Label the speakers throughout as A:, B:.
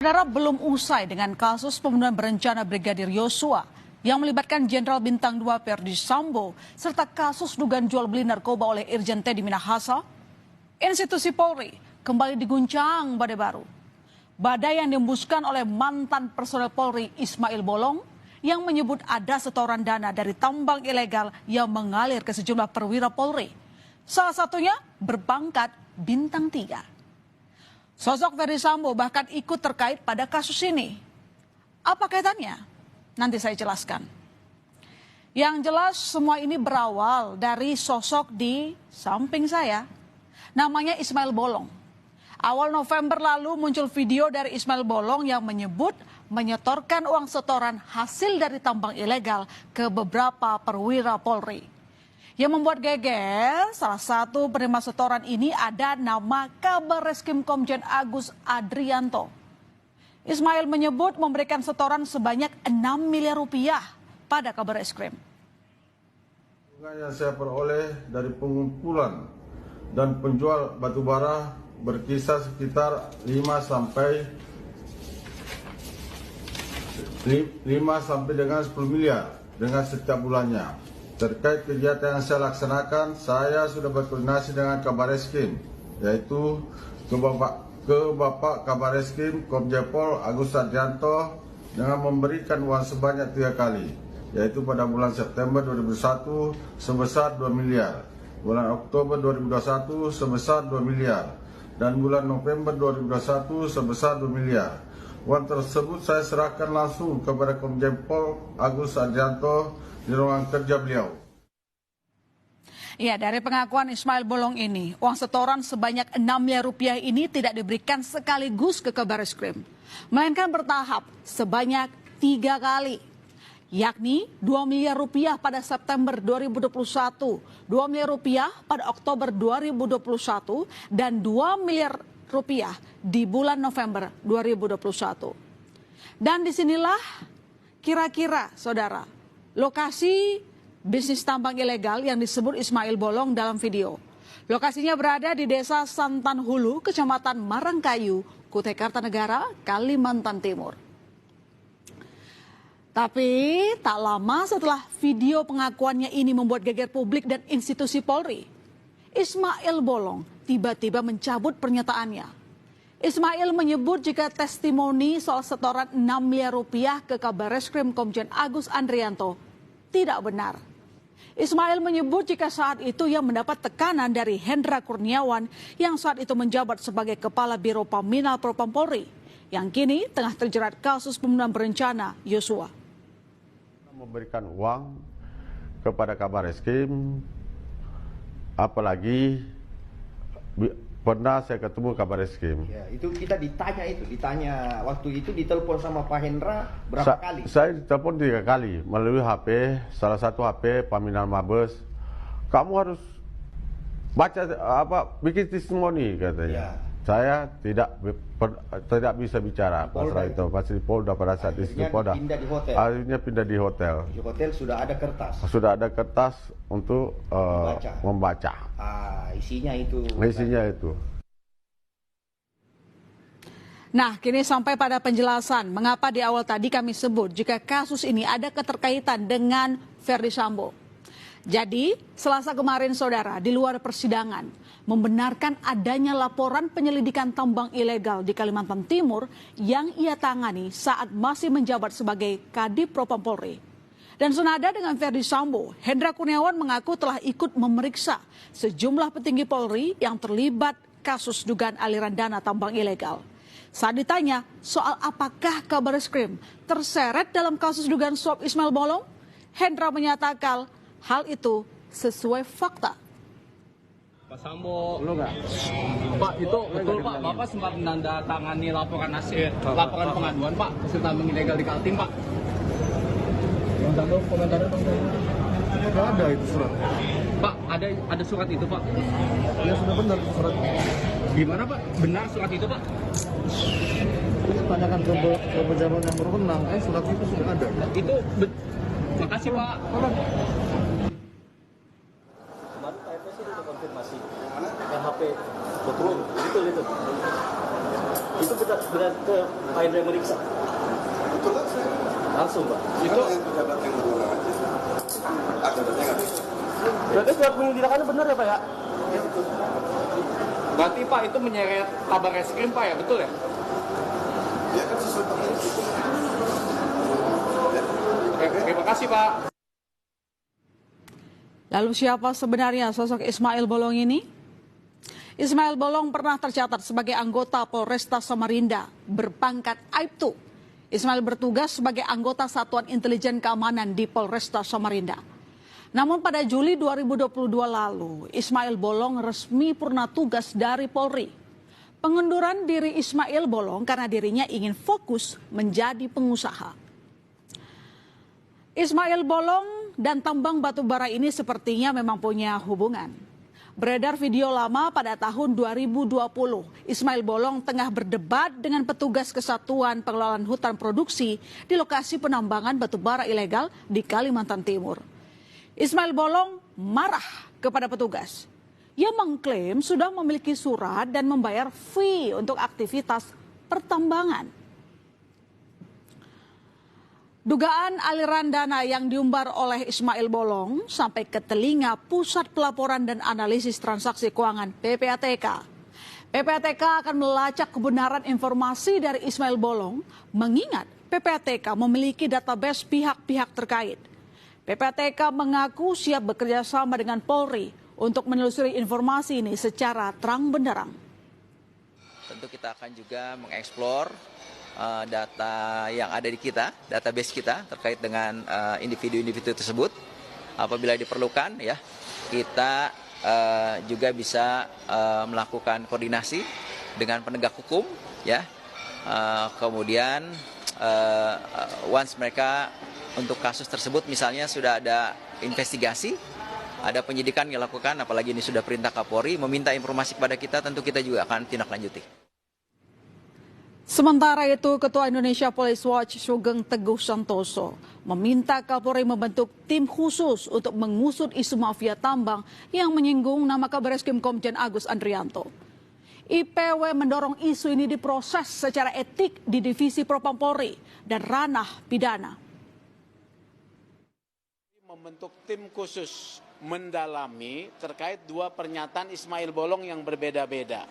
A: Saudara, belum usai dengan kasus pembunuhan berencana Brigadir Yosua yang melibatkan Jenderal Bintang 2 Ferdy Sambo serta kasus dugaan jual beli narkoba oleh Irjen Teddy Minahasa, institusi Polri kembali diguncang badai baru. Badai yang dihembuskan oleh mantan personel Polri Ismail Bolong yang menyebut ada setoran dana dari tambang ilegal yang mengalir ke sejumlah perwira Polri. Salah satunya berpangkat Bintang 3. Sosok Ferdy Sambo bahkan ikut terkait pada kasus ini. Apa kaitannya? Nanti saya jelaskan. Yang jelas semua ini berawal dari sosok di samping saya. Namanya Ismail Bolong. Awal November lalu muncul video dari Ismail Bolong yang menyebut menyetorkan uang setoran hasil dari tambang ilegal ke beberapa perwira Polri. Yang membuat geger, salah satu penerima setoran ini ada nama Kabar Reskrim Komjen Agus Andrianto. Ismail menyebut memberikan setoran sebanyak 6 miliar rupiah pada Kabar Reskrim.
B: Yang saya peroleh dari pengumpulan dan penjual batubara berkisar sekitar 5 sampai dengan 10 miliar dengan setiap bulannya. Terkait kegiatan yang saya laksanakan, saya sudah berkoordinasi dengan Kabar Reskrim, yaitu ke Bapak Kabar Reskrim Komjen Pol Agus Andrianto dengan memberikan uang sebanyak 3 kali, yaitu pada bulan September 2001 sebesar 2 miliar, bulan Oktober 2021 sebesar 2 miliar, dan bulan November 2021 sebesar 2 miliar. Uang tersebut saya serahkan langsung kepada Komjen Pol Agus Andrianto di ruangan kerja beliau.
A: Ya, dari pengakuan Ismail Bolong ini, uang setoran sebanyak 6 miliar rupiah ini tidak diberikan sekaligus ke Kabar Reskrim, melainkan bertahap sebanyak 3 kali, yakni 2 miliar rupiah pada September 2021, 2 miliar rupiah pada Oktober 2021, dan 2 miliar rupiah di bulan November 2021. Dan disinilah kira-kira, saudara, lokasi bisnis tambang ilegal yang disebut Ismail Bolong dalam video. Lokasinya berada di Desa Santan Hulu, Kecamatan Marangkayu, Kutai Kartanegara, Kalimantan Timur. Tapi tak lama setelah video pengakuannya ini membuat geger publik dan institusi Polri, Ismail Bolong tiba-tiba mencabut pernyataannya. Ismail menyebut jika testimoni soal setoran 6 miliar rupiah ke Kabar Reskrim Komjen Agus Andrianto tidak benar. Ismail menyebut jika saat itu ia mendapat tekanan dari Hendra Kurniawan yang saat itu menjabat sebagai Kepala Biro Paminal Propam Polri yang kini tengah terjerat kasus pembunuhan berencana Yosua.
B: Memberikan uang kepada Kabar Reskrim, apalagi pernah saya ketemu Kabar Reskrim.
C: Ya, itu kita ditanya waktu itu ditelepon sama Pak Hendra berapa kali?
B: Saya ditelepon 3 kali melalui HP, salah satu HP Paminal Mabes. Kamu harus bikin testimoni katanya. Ya. Saya tidak bisa bicara pasal itu. Pasti Polda pada saat itu Polda. Akhirnya pindah di hotel.
C: Di hotel sudah ada kertas.
B: Sudah ada kertas untuk membaca.
C: Isinya itu.
A: Nah, kini sampai pada penjelasan mengapa di awal tadi kami sebut jika kasus ini ada keterkaitan dengan Ferdy Sambo. Jadi, Selasa kemarin saudara di luar persidangan membenarkan adanya laporan penyelidikan tambang ilegal di Kalimantan Timur yang ia tangani saat masih menjabat sebagai Kadif Propam Polri. Dan senada dengan Ferdy Sambo, Hendra Kurniawan mengaku telah ikut memeriksa sejumlah petinggi Polri yang terlibat kasus dugaan aliran dana tambang ilegal. Saat ditanya soal apakah Kabar Reskrim terseret dalam kasus dugaan suap Ismail Bolong, Hendra menyatakan hal itu sesuai fakta.
D: Pak Sambo, Pak itu betul Pak, Bapak sempat menandatangani laporan pengaduan Pak hasil tambang ilegal di Kaltim Pak. Komentarnya
B: Nggak ada itu surat.
D: Pak, ada surat itu Pak?
B: Ya sudah benar surat.
D: Gimana Pak? Benar surat itu Pak?
B: Tanyakan ke pejabat yang berwenang, surat itu sudah ada.
D: Makasih Pak.
E: Kemarin Pak RT sudah konfirmasi. HP betul itu. Itu sebenarnya ke Pak Hendra yang meriksa?
F: Betul kan saya?
E: Langsung Pak.
F: Itu yang pejabat yang berwenang aja. Akibatnya nggak bisa.
E: Berarti surat pengundilangannya benar ya Pak ya?
F: Ya betul.
D: Berarti Pak itu menyeret kabar reskrim Pak ya, betul ya?
F: Ya kan sesuai perintah itu.
D: Oke, terima kasih Pak.
A: Lalu siapa sebenarnya sosok Ismail Bolong ini? Ismail Bolong pernah tercatat sebagai anggota Polresta Samarinda berpangkat Aibtu. Ismail bertugas sebagai anggota Satuan Intelijen Keamanan di Polresta Samarinda. Namun pada Juli 2022 lalu, Ismail Bolong resmi purna tugas dari Polri. Pengunduran diri Ismail Bolong karena dirinya ingin fokus menjadi pengusaha. Ismail Bolong dan tambang batu bara ini sepertinya memang punya hubungan. Beredar video lama pada tahun 2020, Ismail Bolong tengah berdebat dengan petugas Kesatuan Pengelolaan Hutan Produksi di lokasi penambangan batu bara ilegal di Kalimantan Timur. Ismail Bolong marah kepada petugas. Ia mengklaim sudah memiliki surat dan membayar fee untuk aktivitas pertambangan. Dugaan aliran dana yang diumbar oleh Ismail Bolong sampai ke telinga Pusat Pelaporan dan Analisis Transaksi Keuangan PPATK. PPATK akan melacak kebenaran informasi dari Ismail Bolong, mengingat PPATK memiliki database pihak-pihak terkait. PPATK mengaku siap bekerja sama dengan Polri untuk menelusuri informasi ini secara terang benderang.
G: Tentu kita akan juga mengeksplor data yang ada di kita, database kita terkait dengan individu-individu tersebut. Apabila diperlukan, ya kita juga bisa melakukan koordinasi dengan penegak hukum, ya. Kemudian once mereka untuk kasus tersebut misalnya sudah ada investigasi, ada penyidikan yang dilakukan, apalagi ini sudah perintah Kapolri, meminta informasi kepada kita, tentu kita juga akan tindak lanjuti.
A: Sementara itu, Ketua Indonesia Police Watch Sugeng Teguh Santoso meminta Kapolri membentuk tim khusus untuk mengusut isu mafia tambang yang menyinggung nama Kabar Eskrim Komjen Agus Andrianto. IPW mendorong isu ini diproses secara etik di Divisi Propam Polri dan ranah pidana.
H: Membentuk tim khusus mendalami terkait dua pernyataan Ismail Bolong yang berbeda-beda.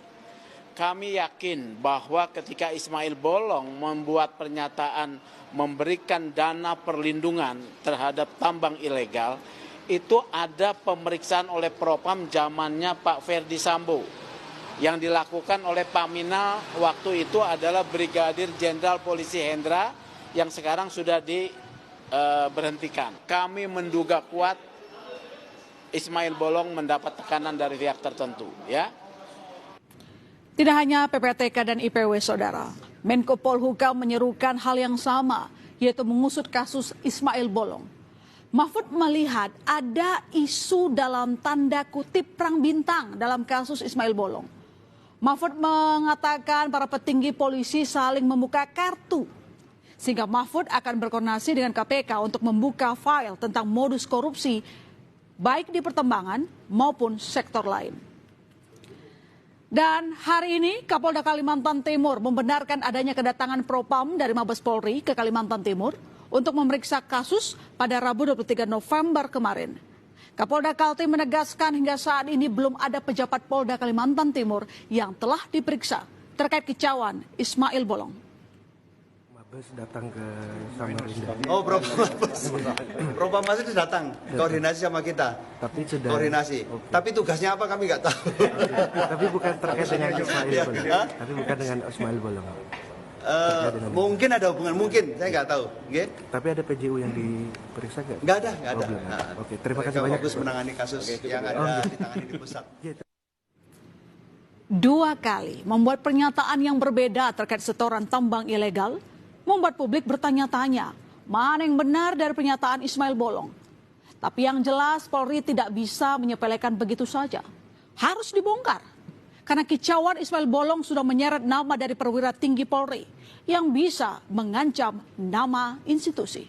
H: Kami yakin bahwa ketika Ismail Bolong membuat pernyataan memberikan dana perlindungan terhadap tambang ilegal, itu ada pemeriksaan oleh Propam zamannya Pak Ferdi Sambo. Yang dilakukan oleh Pak Minal waktu itu adalah Brigadir Jenderal Polisi Hendra yang sekarang sudah diberhentikan. Kami menduga kuat Ismail Bolong mendapat tekanan dari pihak tertentu, ya.
A: Tidak hanya PPATK dan IPW, saudara. Menko Polhukam menyerukan hal yang sama, yaitu mengusut kasus Ismail Bolong. Mahfud melihat ada isu dalam tanda kutip perang bintang dalam kasus Ismail Bolong. Mahfud mengatakan para petinggi polisi saling membuka kartu, sehingga Mahfud akan berkoordinasi dengan KPK untuk membuka file tentang modus korupsi, baik di pertambangan maupun sektor lain. Dan hari ini Kapolda Kalimantan Timur membenarkan adanya kedatangan Propam dari Mabes Polri ke Kalimantan Timur untuk memeriksa kasus pada Rabu 23 November kemarin. Kapolda Kaltim menegaskan hingga saat ini belum ada pejabat Polda Kalimantan Timur yang telah diperiksa terkait kicauan Ismail Bolong.
I: Mabes datang ke Samarinda.
C: Oh, Propam Mabes datang koordinasi sama kita.
I: Tapi sudah
C: koordinasi. Okay. Tapi tugasnya apa kami nggak tahu.
I: Tapi bukan terkait dengan Ismail Bolong. Tapi bukan dengan Ismail Bolong.
C: Mungkin ada hubungan, mungkin saya nggak tahu. Okay?
I: Tapi ada PJU yang diperiksa nggak?
C: Nggak ada.
I: Oke, terima kasih banyak.
C: Fokus menangani kasus yang ada ditangani di pusat.
A: Dua kali membuat pernyataan yang berbeda terkait setoran tambang ilegal, membuat publik bertanya-tanya mana yang benar dari pernyataan Ismail Bolong. Tapi yang jelas Polri tidak bisa menyepelekan begitu saja. Harus dibongkar. Karena kicauan Ismail Bolong sudah menyeret nama dari perwira tinggi Polri yang bisa mengancam nama institusi.